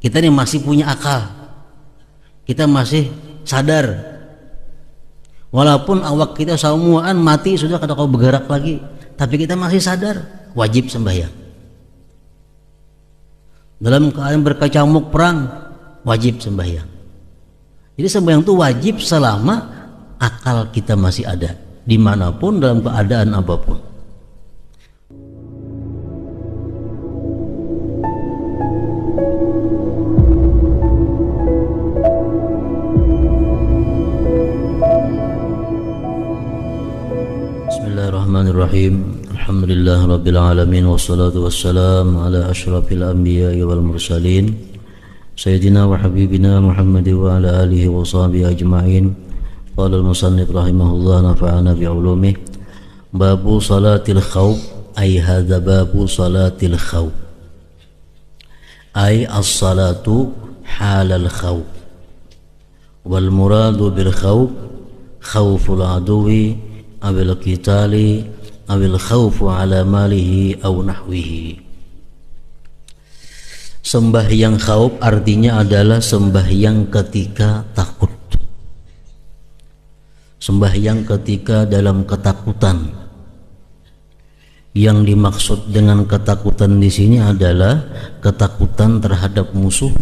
Kita ini masih punya akal, kita masih sadar. Walaupun awak kita semuaan mati sudah kada kau bergerak lagi, tapi kita masih sadar, wajib sembahyang. Dalam keadaan berkecamuk perang, wajib sembahyang. Jadi sembahyang itu wajib selama akal kita masih ada, dimanapun dalam keadaan apapun. Bismillahirrahmanirrahim. Alhamdulillah rabbil alamin, wassalatu wassalamu ala asyrafil anbiya'i wal mursalin Sayyidina wa habibina Muhammad wa ala alihi wa sahbihi ajma'in. Qala al-musannif rahimahullah nafa'ana bi'ulumih. Babu salatil khawf, ay hadha babu salatil khawf, ay as-salatu halal khawf. Wal muradu bil khawf khawful aduwi abil qitali abil khawfu ala malihi aw nahwihi. Sembahyang khauf artinya adalah sembahyang ketika takut, sembahyang ketika dalam ketakutan. Yang dimaksud dengan ketakutan di sini adalah ketakutan terhadap musuh,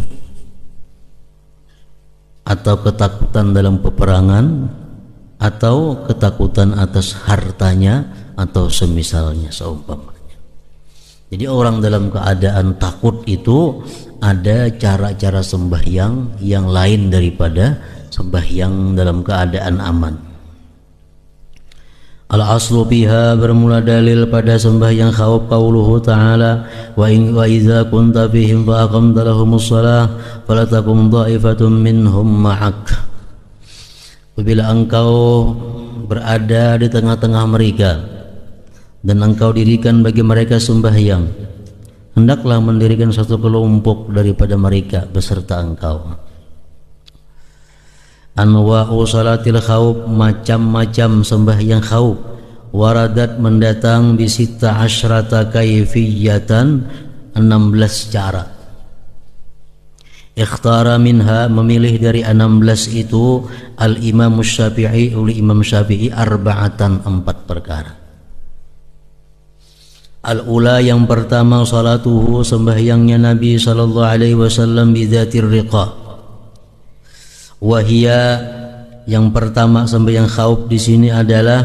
atau ketakutan dalam peperangan, atau ketakutan atas hartanya, atau semisalnya seumpamanya. Jadi orang dalam keadaan takut itu ada cara-cara sembahyang yang lain daripada sembahyang dalam keadaan aman. Al-aslu biha, bermula dalil pada sembahyang khauf qauluhu ta'ala wa idza kunta fihim fa aqamta lahumus shalah fala takum dha'ifatun minhum ma'ak. Apabila engkau berada di tengah-tengah mereka dan engkau dirikan bagi mereka sembahyang, hendaklah mendirikan satu kelompok daripada mereka beserta engkau. Anwa'u salatil khawf, macam-macam sembahyang khawf, waradat mendatang bisitta asyrata kayfiyatan, 16 cara. Ikhtara minha, memilih dari 16 itu al-Imam Syafi'i, oleh Imam Syafi'i, arba'atan, 4 perkara. Al-ula, yang pertama, salatuhu, sembahyangnya Nabi sallallahu alaihi wasallam bidzatir riqa. Wahia, yang pertama sembahyang khauf di sini adalah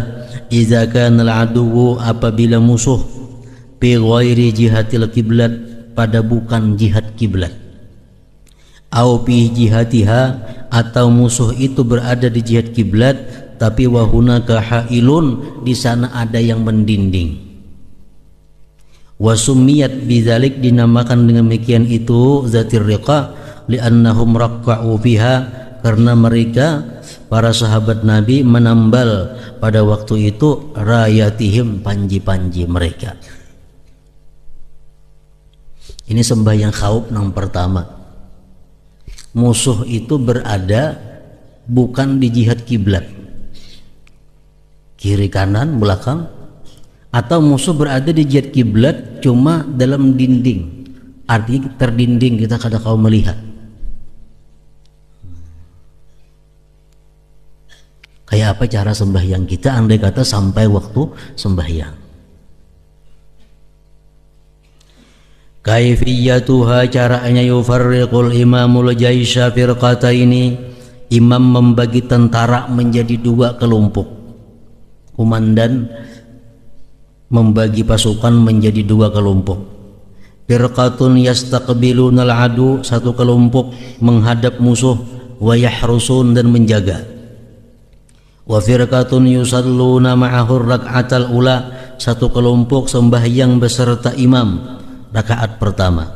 idza kana al-aduwu, apabila musuh bi ghairi jihatil kiblat, pada bukan jihad kiblat, au bi jihatiha, atau musuh itu berada di jihad kiblat tapi wahunaka hailun, di sana ada yang mendinding. Wasumiyat bidzalik, dinamakan dengan demikian itu zatir riqa, li'annahum raqqa'u fiha, karena mereka para sahabat Nabi menambal pada waktu itu rayatihim, panji-panji mereka. Ini sembahyang khauf yang pertama. Musuh itu berada bukan di jihad kiblat, kiri kanan belakang, atau musuh berada di jihad kiblat cuma dalam dinding, artinya terdinding, kita kada kau melihat. Kayak apa cara sembahyang kita andai kata sampai waktu sembahyang? Kaifiyatuha, caranya yufarriqul imamul jaisha firqataini, imam membagi tentara menjadi 2 kelompok. Komandan membagi pasukan menjadi 2 kelompok. Firqatun yastaqbilunal adu, satu kelompok menghadap musuh, wa yahrusun, dan menjaga. Wa firqatun yusalluna ma'ahur rak'atal ula, satu kelompok sembahyang beserta imam rakaat pertama.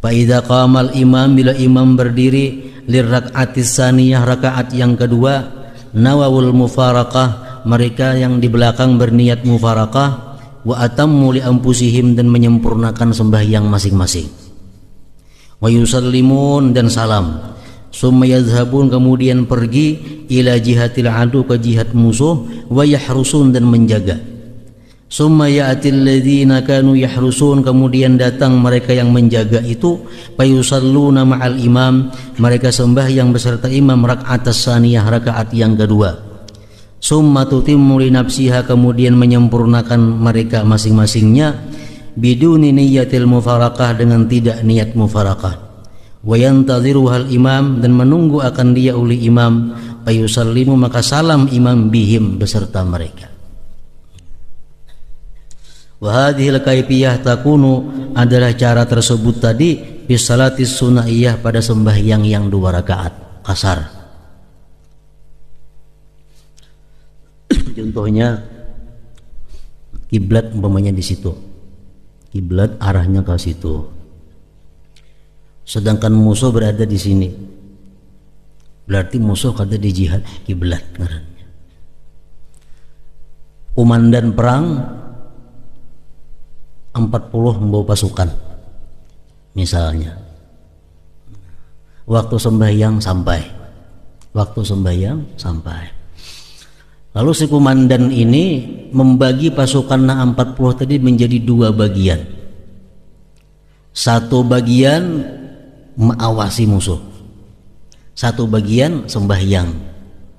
Fa idza qamal imam, bila imam berdiri, lirak'atis saniyah, rakaat yang kedua, nawawul mufaraqah, mereka yang di belakang berniat mufaraqah, wa atammu li anfusihim, dan menyempurnakan sembahyang masing-masing. Wa yusallimun, dan salam. Summa yadhhabun, kemudian pergi, ila jihatil adu, ke jihad musuh, wa yahrusun, dan menjaga. Summa ya'til ladzina kanu yahrusun, kemudian datang mereka yang menjaga itu, fayusalluna ma'al imam, mereka sembahyang beserta imam rakaat tsaniyah, rakaat yang kedua. Summa tutimmu li nafsiha, kemudian menyempurnakan mereka masing-masingnya, biduni niyatil mufaraqah, dengan tidak niat mufaraqah. Wa yantadhiruhal imam, dan menunggu akan dia oleh imam, fayusallimu, maka salam imam bihim, beserta mereka. Wa hadhil kaifiyah takunu, adalah cara tersebut tadi, fi salatis sunaiyah, pada sembahyang yang 2 rakaat kasar. Contohnya kiblat umpamanya di situ, kiblat arahnya ke situ, sedangkan musuh berada di sini, berarti musuh ada di jihad kiblat ngarannya. Komandan perang 40 membawa pasukan misalnya, waktu sembahyang sampai, lalu si komandan ini membagi pasukan 40 tadi menjadi 2 bagian. Satu bagian mengawasi musuh, satu bagian sembahyang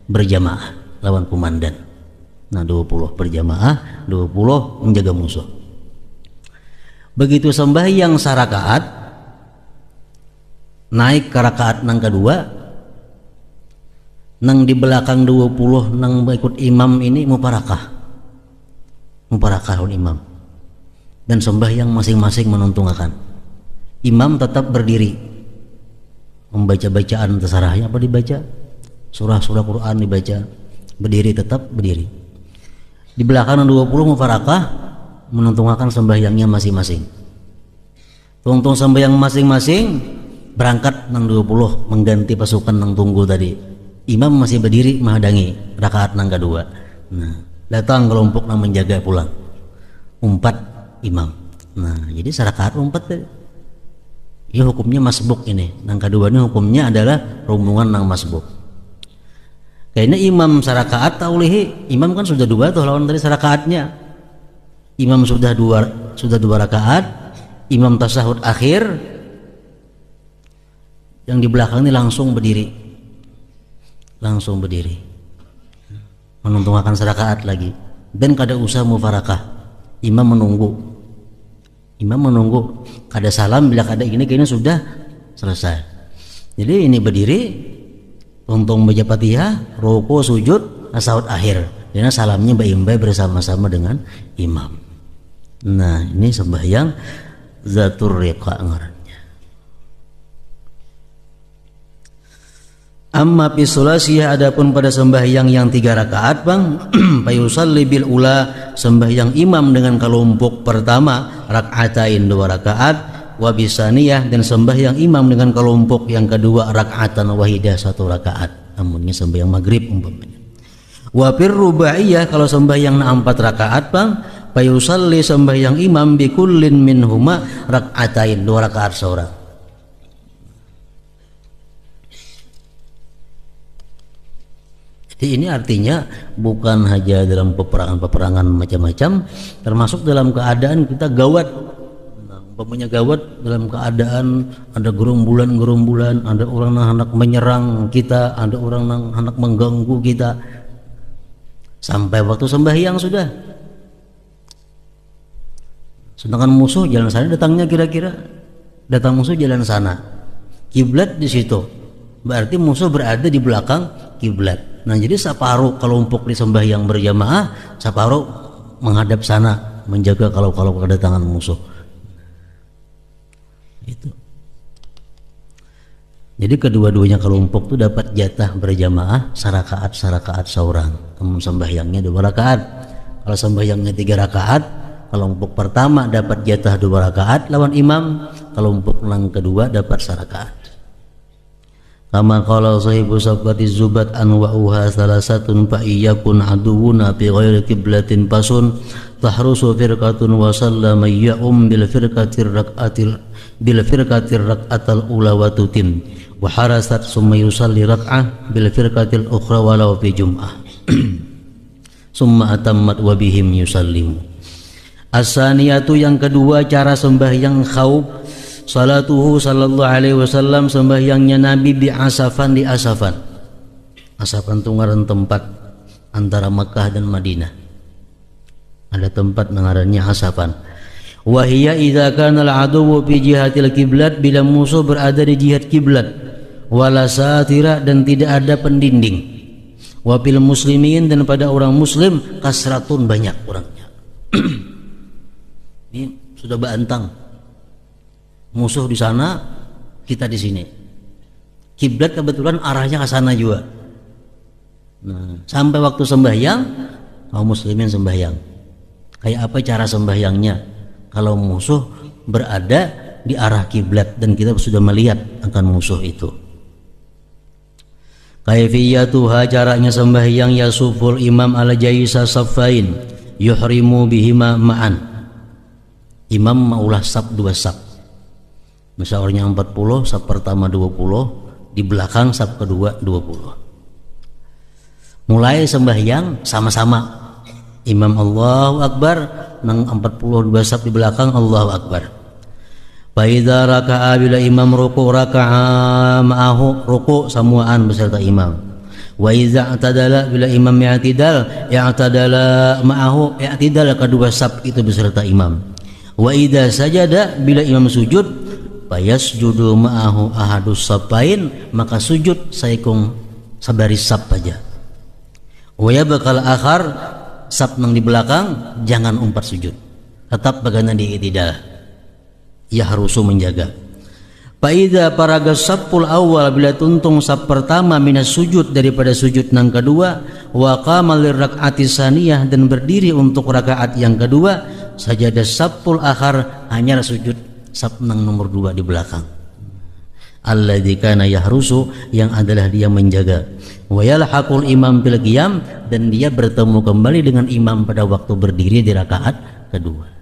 berjamaah lawan komandan. Nah 20 berjamaah, 20 menjaga musuh. Begitu sembahyang sarakaat, naik ke rakaat nang kedua, nang di belakang 20 nang ikut imam ini muparakah oleh imam, dan sembahyang masing-masing menuntungakan. Imam tetap berdiri membaca bacaan terserahnya, apa dibaca, surah-surah Quran dibaca, berdiri, tetap berdiri. Di belakang 20 mufarakah, menuntungakan sembahyangnya masing-masing. Tuntung sembahyang masing-masing, berangkat nang 20 mengganti pasukan nang tunggu tadi. Imam masih berdiri menghadangi rakaat nang kedua. Nah, datang kelompok nang menjaga pulang, umpat imam. Nah, jadi sarakaat umpat tadi. Ya hukumnya masbuk ini. Nang kedua ini hukumnya adalah rombongan nang masbuk. Kayaknya imam sarakaat taulihi, imam kan sudah 2 tuh lawan tadi sarakaatnya. Imam sudah dua rakaat, imam tasahud akhir, yang di belakang ini langsung berdiri, menuntungakan serakaat lagi, dan kada usah mufarakah. Imam menunggu kada salam, bila kada ini kayaknya sudah selesai. Jadi ini berdiri, tuntung baca Fatihah, ruku, sujud, tasahud akhir, dan salamnya baimbai bersama-sama dengan imam. Nah, ini sembahyang zatur riqa ngarannya. Amma fi sulasiyah, adapun pada sembahyang yang 3 rakaat bang, fayusalli bil ula, sembahyang imam dengan kelompok pertama rakaatain 2 rakaat, wa bisaniyah, dan sembahyang imam dengan kelompok yang kedua rakaatan wahidah 1 rakaat. Namunnya sembahyang maghrib umpamanya. Wa fir rubaiyah, kalau sembahyang 4 rakaat bang, fayusalli, sembahyang imam bikullin minhuma rakaatain 2 rakaat seorang. Jadi ini artinya bukan hanya dalam peperangan macam-macam, termasuk dalam keadaan kita gawat. Umpamanya gawat dalam keadaan ada gerombolan, ada orang yang hendak menyerang kita, ada orang yang hendak mengganggu kita, sampai waktu sembahyang sudah. Sedangkan musuh jalan sana, datangnya kira-kira datang musuh jalan sana, kiblat di situ, berarti musuh berada di belakang kiblat. Nah, jadi separuh kelompok di sembahyang berjamaah, separuh menghadap sana menjaga kalau kedatangan musuh. Itu. Jadi kedua-duanya kelompok itu dapat jatah berjamaah sarakaat seorang. Namun sembahyangnya 2 rakaat. Kalau sembahyangnya 3 rakaat, kelompok pertama dapat jatah 2 rakaat lawan imam, kelompok yang kedua dapat sarakaat. Kama qala sahibu sabqati zubat anwa'uha salasatun fa iyyakun aduwuna fi ghairi qiblatin pasun tahrusu firqatun wa sallama ya'um bil firqatir raq'atal ula wa tutim wa harasat summa yusalli raq'ah bil firqatil ukhra walau fi jum'ah summa atammat wa bihim yusallimu. As-saniyatu yang kedua cara sembahyang khauf, salatuhu sallallahu alaihi wasallam sembahyangnya Nabi bi asafan di Asafan. Asafan itu ngaran tempat antara Makkah dan Madinah. Ada tempat ngarannya Asafan. Wa hiya idza kana al-aduwwu fi jihatil kiblat, bila musuh berada di jihad kiblat, wala satira dan tidak ada pendinding. Wa fil muslimin dan pada orang muslim kasratun banyak orangnya. Ini sudah bantang. Musuh di sana, kita di sini. Kiblat kebetulan arahnya ke sana juga. Nah, sampai waktu sembahyang, kaum muslimin sembahyang. Kayak apa cara sembahyangnya? Kalau musuh berada di arah kiblat dan kita sudah melihat akan musuh itu. Kaifiyatuha caranya sembahyang yasuful imam ala jaisa saffain yuhrimu bihima ma'an. Imam maulah saf 2 saf. Misal orangnya 40, saf pertama 20, di belakang saf kedua 20. Mulai sembahyang sama-sama. Imam Allahu Akbar, nang 42 saf di belakang Allahu Akbar. Fa idza raka'a bila imam ruku' raka'a ma'ahu, ruku' samuan beserta imam. Wa idza i'tadala bila imam i'tidal, i'tadala ma'ahu, i'tidal kedua saf itu beserta imam. Wa idza sajada bila imam sujud, fayasjudu ma'ahu ahadus safain, maka sujud saikung sabaris saf aja. Wa yabqal akhar, saf nang di belakang jangan umpat sujud, tetap bagaimana di i'tidal. Ya harusu menjaga. Fa idza faraga saful awal, bila tuntung saf pertama minas sujud daripada sujud nang kedua, wa qama lirrakaati saniyah dan berdiri untuk rakaat yang kedua, sajada saful akhar hanya sujud saf nang nomor 2 di belakang. Alladzi kana yahrusu, yang adalah dia menjaga. Wa yalhaqul imam bil qiyam, dan dia bertemu kembali dengan imam pada waktu berdiri di rakaat kedua.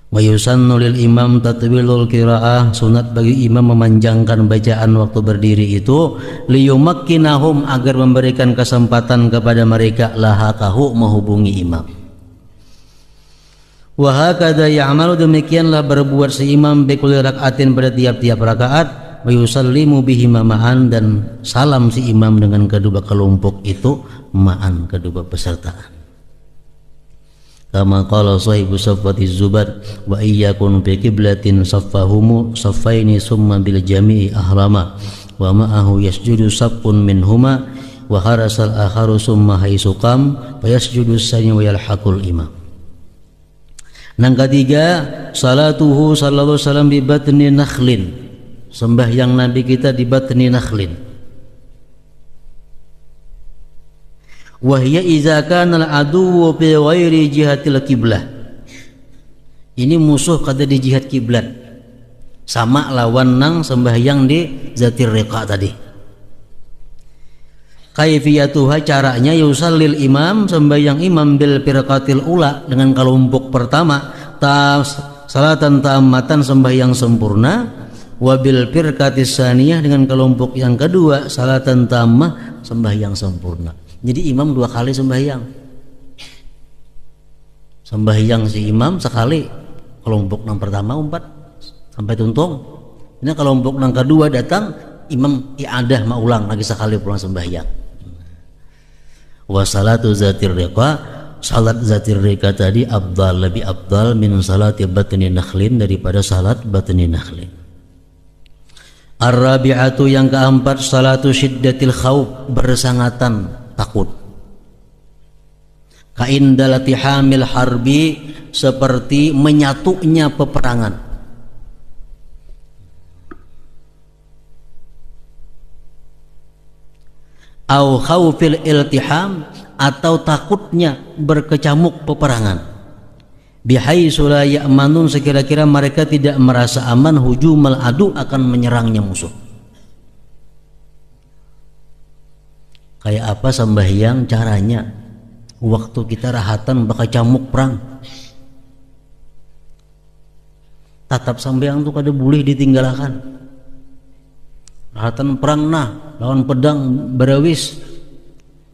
Wa yusannu lil imam tatwilul qiraah, sunat bagi imam memanjangkan bacaan waktu berdiri itu, liyumakkinahum, agar memberikan kesempatan kepada mereka lahaqahu, menghubungi imam. Wa hakadha ya'malu, demikianlah berbuat si imam bi kulli rakaatin, pada tiap-tiap rakaat. Wa yusallimu bihi ma'an, dan salam si imam dengan kedua kelompok itu ma'an, kedua pesertaan. Kama qala sahibu saffati zubat, wa iyyakun fi qiblatin saffahumu saffaini summa bil jami'i ahrama wa ma'ahu yasjudu saffun minhuma wa harasal akharu summa haisu qam fa yasjudu sani wa yalhaqul imam. Nang ketiga, salatuhu sallallahu alaihi wasallam bi batni nakhlin, sembahyang Nabi kita di batni nakhlin. Wahya idza kana al-aduwwu fi ghairi jihatil qiblah, ini musuh kada di jihad kiblat, sama lawan nang sembahyang di zatir riqa tadi. Kaifiyatuha caranya yusallil imam, sembahyang imam bil firqatil ula, dengan kelompok pertama salatan tammatan, sembahyang sempurna, wa bil firqatis saniyah, dengan kelompok yang kedua salatan tammah, sembahyang sempurna. Jadi imam 2 kali sembahyang. Sembahyang si imam sekali, kelompok yang pertama umpat sampai tuntung. Ini kelompok yang kedua datang, imam i'adah maulang lagi sekali pulang sembahyang. Wa salatu zatir riqa, salat zatir riqa tadi afdal, lebih afdal min salati batni nakhlin, daripada salat batni nakhlin. Ar-rabi'atu yang keempat, salatu syiddatil khauf, bersangatan takut. Kaindalati hamil harbi, seperti menyatunya peperangan. Au khaufil iltiham, atau takutnya berkecamuk peperangan. Bihaitsu la ya'manun, sekira-kira mereka tidak merasa aman, hujumal adu, akan menyerangnya musuh. Kayak apa sembahyang caranya? Waktu kita rahatan bakal camuk perang, tatap sembahyang tuh kada boleh ditinggalkan. Rahatan perang nah lawan pedang berawis,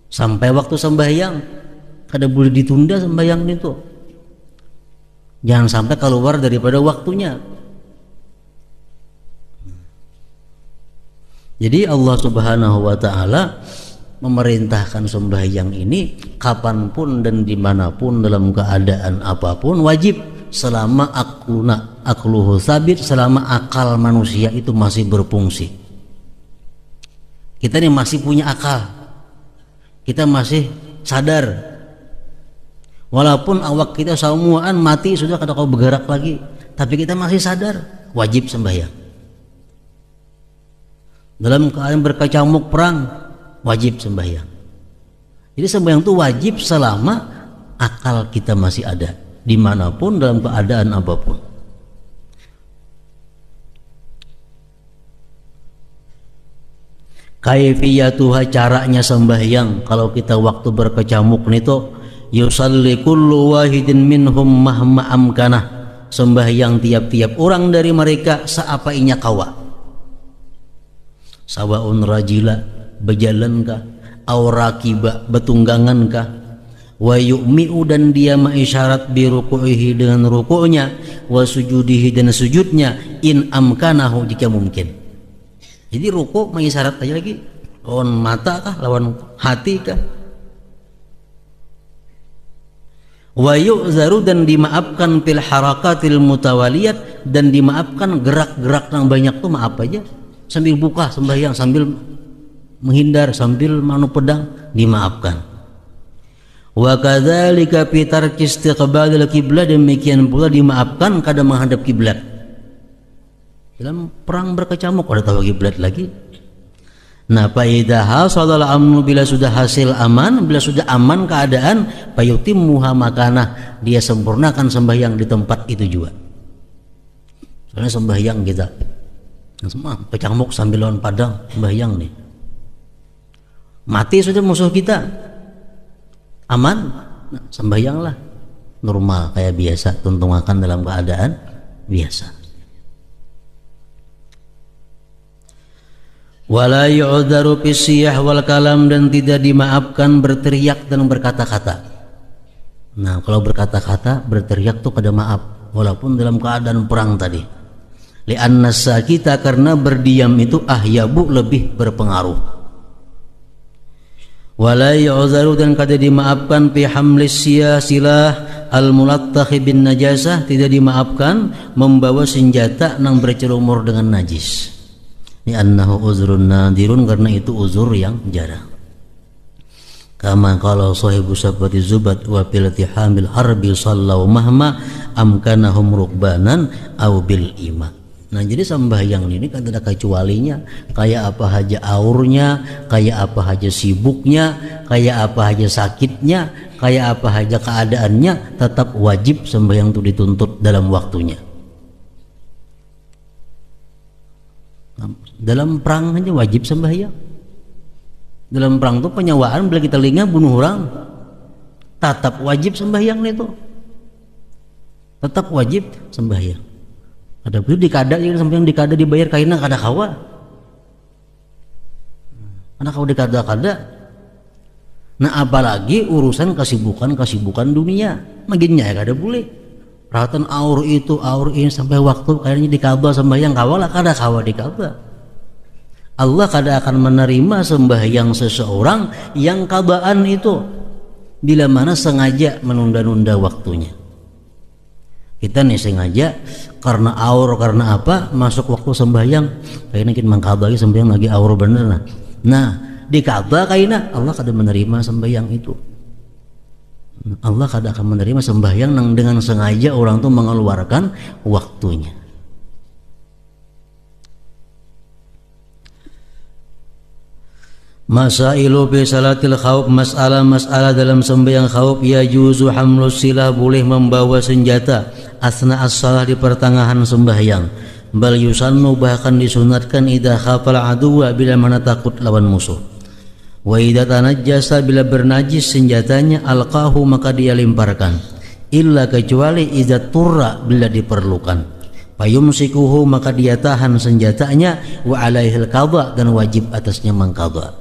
sampai waktu sembahyang kada boleh ditunda sembahyang itu. Jangan sampai keluar daripada waktunya. Jadi Allah Subhanahu wa ta'ala memerintahkan sembahyang ini kapanpun dan dimanapun dalam keadaan apapun wajib, selama akluhu sabit, selama akal manusia itu masih berfungsi. Kita ini masih punya akal, kita masih sadar. Walaupun awak kita semuaan mati sudah, kada kau bergerak lagi, tapi kita masih sadar, wajib sembahyang. Dalam keadaan berkecamuk perang, wajib sembahyang. Jadi sembahyang itu wajib selama akal kita masih ada, dimanapun dalam keadaan apapun. Kaifiyatuha, caranya sembahyang kalau kita waktu berkecamuk nito, yusalli kullu wahidin minhum mahma amkanah, sembahyang tiap-tiap orang dari mereka seapainya kawa. Sawaun rajila, berjalankah, aw rakiba, betunggangankah, wa yu'mi'u, dan dia mengisyarat bi ruku'ihi, dengan ruku'nya, wa sujudihi, dan sujudnya, in amkanahu, jika mungkin. Jadi ruku' mengisyarat aja lagi, lawan mata kah, lawan hati kah. Wa yu'zaru, dan dimaafkan fil harakatil mutawaliyat, dan dimaafkan gerak-gerak yang banyak tuh maaf aja, sambil buka sembahyang, sambil menghindar, sambil manu pedang, dimaafkan. Wa kadzalika fi tarki istiqbalil qiblah, demikian pula dimaafkan kada menghadap kiblat. Dalam perang berkecamuk ada tahu kiblat lagi. Nah, fa idza hasalal amnu, bila sudah hasil aman, bila sudah aman keadaan, fayutimmuha makanah, dia sempurnakan sembahyang di tempat itu juga. Soalnya sembahyang kita semua kecamuk sambil lawan padang, sembahyang nih. Mati sudah musuh kita, aman, nah, sembahyanglah normal kayak biasa, tuntungakan dalam keadaan biasa. Wala yu'dzaru fisiyah wal kalam, dan tidak dimaafkan berteriak dan berkata-kata. Nah, kalau berkata-kata, berteriak tuh kada maaf, walaupun dalam keadaan perang tadi. Li'anna sakita, karena berdiam itu ahyabu, lebih berpengaruh. Wala yu'dzaru, dan kada dimaafkan fi hamlis silah al-mulattakhi bin najasah, tidak dimaafkan membawa senjata yang bercelumur dengan najis. Li'annahu uzrun nadirun, karena itu uzur yang jarang. Kama kalau sahibu sabati zubat wa pilati hamil harbi sallau mahma amkanahum rukbanan au bil ima. Nah, jadi sembahyang ini kan tidak kecualinya, kayak apa aja aurnya, kayak apa aja sibuknya, kayak apa aja sakitnya, kayak apa aja keadaannya, tetap wajib sembahyang itu dituntut dalam waktunya. Dalam perang aja wajib sembahyang. Dalam perang itu penyewaan, bila kita telinga bunuh orang, tetap wajib sembahyang itu. Tetap wajib sembahyang. Ada pun dikada, yang sembahyang dikada dibayar kaina kada kawa. Anak kau dikada-kada. Nah, apalagi urusan kesibukan dunia, maginnya ya kada boleh. Perhatian aur itu, aur ini, sampai waktu kayaknya dikada sembahyang kawalah, kada kawa dikada. Allah kada akan menerima sembahyang seseorang yang kadaan itu, bila mana sengaja menunda-nunda waktunya. Kita nih sengaja karena aur, karena apa, masuk waktu sembahyang kayaknya kita mengkada lagi sembahyang lagi aur bener. Nah, dikada kayaknya Allah kada menerima sembahyang itu. Allah kada akan menerima sembahyang yang dengan sengaja orang tuh mengeluarkan waktunya. Masailu fi salatil khauf, masalah dalam sembahyang khauf, ya juzu hamlus silah, boleh membawa senjata asna as-salah, di pertengahan sembahyang. Bal yusannu, bahkan disunatkan, idza khafal aduwa, bila mana takut lawan musuh. Wa idza tanajjasa, bila bernajis senjatanya, alqahu, maka dia lemparkan. Illa, kecuali idza turra, bila diperlukan. Fayumsikuhu, maka dia tahan senjatanya, wa alaihil qadha, dan wajib atasnya mengqadha.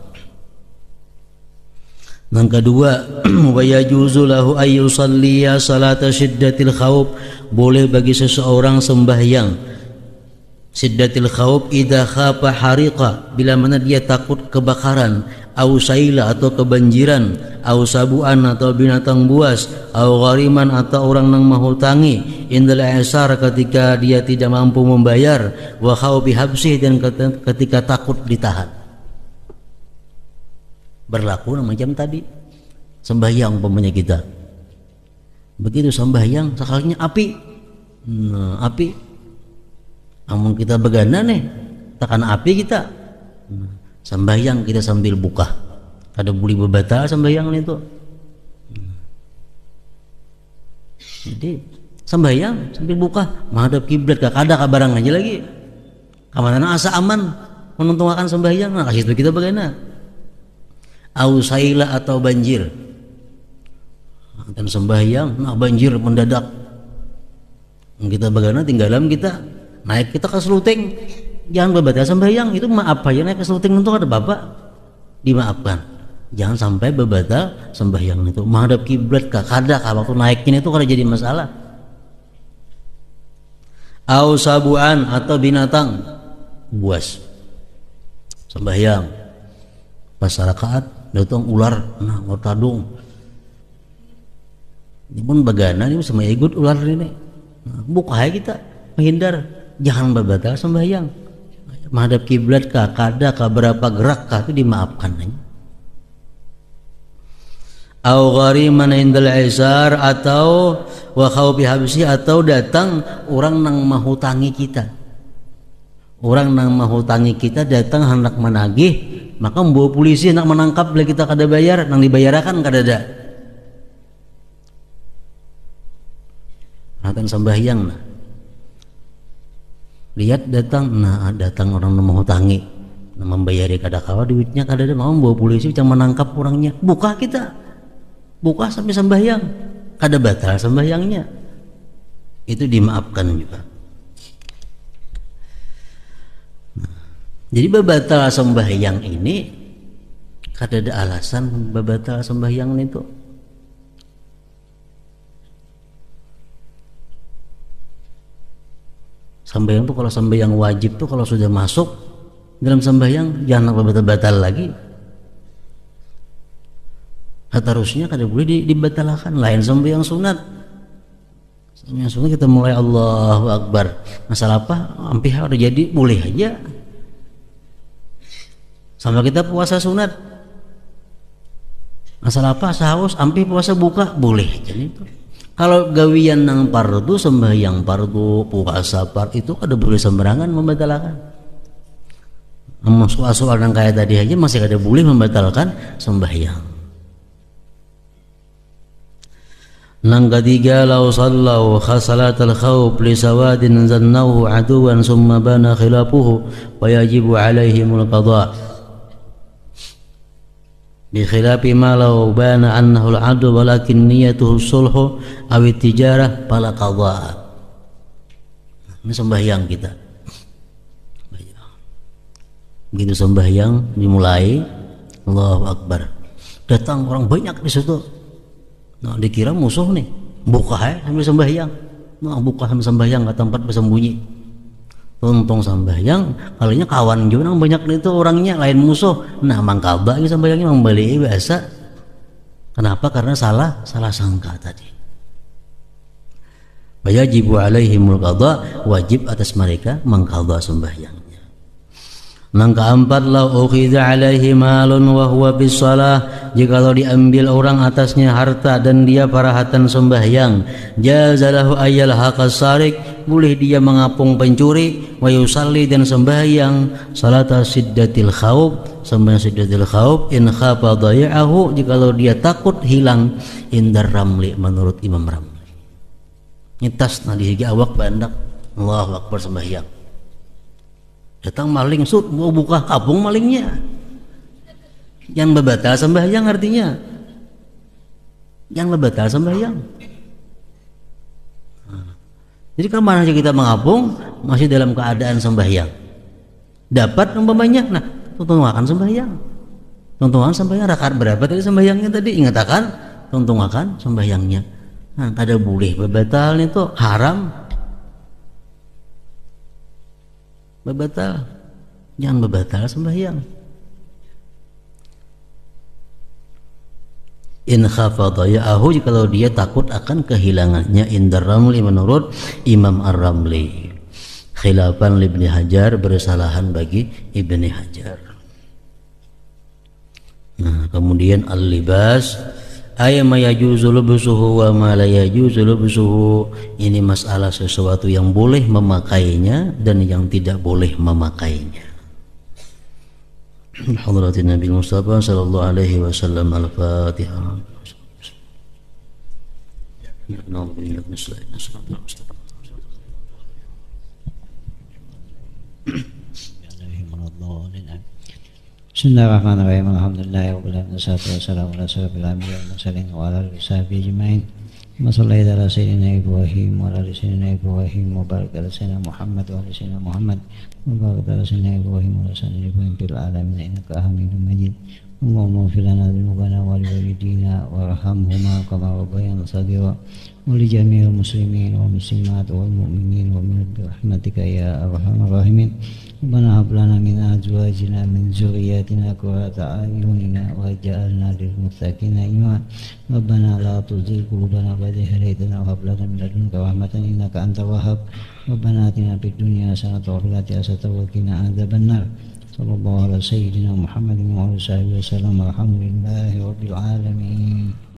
Yang kedua, wa yajuzu lahu ay yusalliya salata syiddatil khauf, boleh bagi seseorang sembahyang syiddatil khauf idza khafa hariqa, bila mana dia takut kebakaran, au saila atau kebanjiran, au sabuan atau binatang buas, au ghariman atau orang yang menghutangi, indal isar ketika dia tidak mampu membayar, wa khaufi habsih dan ketika takut ditahan. Berlaku macam tadi sembahyang umpamanya kita, begitu sembahyang sekalinya api, api, namun kita begana nih tekan api kita, sembahyang kita sambil buka, ada boleh berbatal sembahyang itu. Jadi sembahyang sambil buka menghadap kiblat, gak ada kabarang aja lagi kamana asa aman menuntungan sembahyang, nah kasih itu kita begana. Au saila atau banjir, dan sembahyang nah banjir mendadak, kita bagaimana tinggalan kita naik kita ke seluteng, jangan berbatal sembahyang itu. Maaf ya, naik ke seluteng untuk ada bapak dimaafkan, jangan sampai berbatal sembahyang itu. Menghadap kiblat kada waktu naikin itu kada jadi masalah. Au sabuan atau binatang buas, sembahyang pas rakaat datang ular, nah ular tadung, ini pun bagana ini sama ikut ular ini, nah, buka kita menghindar, jangan berbatal sembahyang. Menghadap kiblat kah, kada kah, berapa gerak kah itu dimaafkan aja. Au ghariman indal isar atau wa khaufi habsi, atau datang orang nang mahutangi kita, orang nang mahutangi kita datang hendak menagih, maka membawa polisi nak menangkap bila kita kada bayar, nang dibayarakan kada ada. Akan sembahyang nah. Lihat datang, nah datang orang yang menghutangi, nah, membayari kada kawa duitnya kada ada, mau membawa polisi macam menangkap orangnya, buka kita, buka sampai sembahyang, kada batal sembahyangnya, itu dimaafkan juga. Jadi babatal sembahyang ini kada ada alasan babatal sembahyang itu. Sembahyang tuh kalau sembahyang wajib tuh kalau sudah masuk dalam sembahyang jangan batal-batal lagi. Harusnya kada boleh dibatalkan. Lain sembahyang sunat. Sembahyang sunat kita mulai Allahu Akbar. Masalah apa? Ampih udah jadi boleh aja. Sama kita puasa sunat, masalah apa sahaus ampi puasa buka boleh jadi itu. Kalau gawian nang pardu sembahyang pardu puasa pardu itu kada boleh sembarangan membatalkan. Namun soal-soal yang kayak tadi aja masih kada boleh membatalkan sembahyang. Nang ketiga, lau sallau khasalatal khawf li sawadin zannahu aduwan summa bana khilafuhu wa yajibu alaihimul qadha' bi khilafi ma law bana annahu al-'adl walakin niyyatuhu sulhu aw tijarah fala qadha'. Ini sembahyang kita. Begitu sembahyang dimulai Allahu Akbar, datang orang banyak di situ. Nah, dikira musuh nih, buka sambil sembahyang. Nah, buka sambil sembahyang ke tempat bersembunyi. Untung sembahyang, kalinya kawan juga nang banyak itu orangnya lain musuh. Nah, mangkaba ini sembahyangnya membeli biasa. Kenapa? Karena salah sangka tadi. Wajibu alaihimul qadha, wajib atas mereka mengqadha sembahyangnya. Nang keempat, la ukhidha alaihi malun wa huwa bis shalah, jikalau diambil orang atasnya harta dan dia parahatan sembahyang, jazalahu ayyal haqas sarik, boleh dia mengapung pencuri, wa yusalli dan sembahyang salata siddatil khauf, sembahyang siddatil khauf in khafa dhayahu, jikalau dia takut hilang, indar ramli menurut Imam Ramli. Nyitas nah di awak bandak Allahu Akbar sembahyang. Datang maling sud mau buka kabung malingnya, yang berbatal sembahyang artinya yang berbatal sembahyang. Jadi kalau mana kita mengapung masih dalam keadaan sembahyang dapat umpamanya, nah tuntungan sembahyang Tungtungan sembahyang rakaat berapa tadi sembahyangnya tadi? Ingat akan tungtungakan sembahyangnya. Nah, kada boleh bebatal itu haram. Bebatal. Jangan bebatal sembahyang. In khafadha ya'ahu, kalau dia takut akan kehilangannya. Indar Ramli, menurut Imam Ar-Ramli. Khilafan Ibni Hajar, bersalahan bagi Ibni Hajar. Nah, kemudian al-libas ay ma yajuzu lubsuhu wa ma la yajuzu lubsuhu. Ini masalah sesuatu yang boleh memakainya dan yang tidak boleh memakainya. Hadratin Nabi Mustafa sallallahu alaihi wasallam. Al-Fatihah. Bismillahirrahmanirrahim. Alhamdulillahirabbil alamin. Wassalamu ala asyrofil anbiya'i wal mursalin wa ala alihi washabihi ajmain. Wa sallallahu ala sayyidina Ibrahim wa ala ali sayyidina Ibrahim wa barik ala sayyidina Muhammad wa ala sayyidina Muhammad wa barik ala sayyidina Ibrahim wa ala sayyidina Ibrahim fil alamin innaka Hamidum Majid. Allahumma ighfir lana dzunubana wa li walidina warhamhuma kama rabbayana shaghira wa li jami'il muslimin wal muslimat wal mu'minin wa min rahmatika ya arhamar rahimin. Rabbana hab lana min azwajina min dzurriyyatina qurrata a'yunina waj'alna lil muttaqina imama. Rabbana la tuzigh qulubana ba'da idh hadaytana wa hab lana min ladunka rahmatan innaka antal wahhab. Rabbana atina fid dunya hasanatan wa fil akhirati hasanatan wa qina adzabannar. Sallallahu ala sayyidina Muhammadin wa ala alihi wasallam. Alhamdulillahi rabbil alamin.